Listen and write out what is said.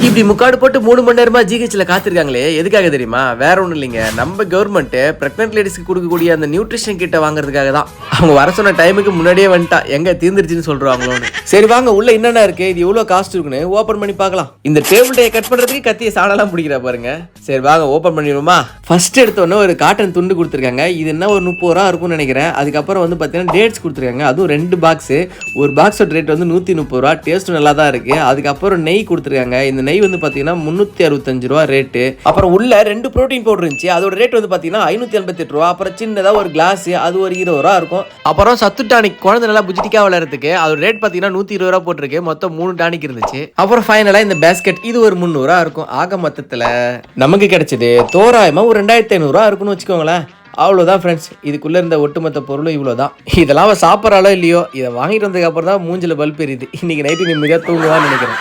இப்படி முக்காடு போட்டு 3 மணி நேரமா ஜிஹெச்ல காத்திருக்காங்களே எதுக்காக தெரியுமா? வேற ஒண்ணும் இல்லைங்க, நம்ம கவர்மெண்ட் பிரெக்னென்ட் லேடிஸ்க்கு கொடுக்கக்கூடிய அந்த நியூட்ரிஷன் கிட்ட வாங்குறதுக்காக தான். அவங்க வர சொன்ன டைமுக்கு முன்னாடியே வந்துட்டா, எங்க தீர்ந்துருச்சுன்னு சொல்றாங்களோன்னு. சரி வாங்க உள்ள என்னென்ன இருக்கு, இது எவ்வளவு காஸ்ட் இருக்குன்னு ஓபன் பண்ணி பார்க்கலாம். இந்த டேபிள் டே கட் பண்றதுக்கு கத்திய சாணெல்லாம் பிடிக்கிறா பாருங்க. சரி வாங்க ஓபன் பண்ணிடுவோமா. ஃபர்ஸ்ட் எடுத்தோன்னே ஒரு காட்டன் துண்டு கொடுத்துருக்காங்க. இது என்ன ஒரு 30 ரூபா இருக்கும்னு நினைக்கிறேன். அதுக்கப்புறம் வந்து பார்த்தீங்கன்னா டேட்ஸ் கொடுத்துருக்காங்க, அதுவும் 2 பாக்ஸ். ஒரு பாக்ஸோட ரேட் வந்து 130 ரூபா. டேஸ்ட்டும் நல்லா தான் இருக்கு. அதுக்கப்புறம் நெய் கொடுத்துருக்காங்க. இந்த நெய் வந்து பார்த்தீங்கன்னா 365 ரூபா ரேட்டு. அப்புறம் உள்ள 2 ப்ரோட்டீன் பவுடர் இருந்துச்சு, அதோட ரேட் வந்து பார்த்தீங்கன்னா 588 ரூபா. அப்புறம் சின்னதாக ஒரு கிளாஸ், அது ஒரு 20 ரூபா இருக்கும். அப்புறம் சத்து டானிக் குழந்தை நல்லா புஜிட்டிக்கா விளையாடுறதுக்கு அதோட ரேட் பார்த்தீங்கன்னா 120 ரூபா போட்டிருக்கு. மொத்தம் 3 டானிக் இருந்துச்சு. அப்புறம் ஃபைனலாக இந்த பேஸ்கெட், இது ஒரு 300 ரூபா இருக்கும். ஆக மொத்தத்தில் நமக்கு கிடைச்சது தோராயமாக ஒரு 2500 ரூபா இருக்குன்னு வச்சுக்கோங்களேன். அவ்வளோதான் ஃப்ரெண்ட்ஸ், இதுக்குள்ளே இருந்த ஒட்டுமொத்த பொருளும் இவ்வளோதான். இதெல்லாம் அவன் சாப்பிட்றாலோ இல்லையோ, இதை வாங்கிட்டு வந்ததுக்கு அப்புறம் தான் மூஞ்சில் பல்ப் எரியுது. இன்னைக்கு நைட்டு நிம்மதியாக தூங்குவான்னு நினைக்கிறேன்.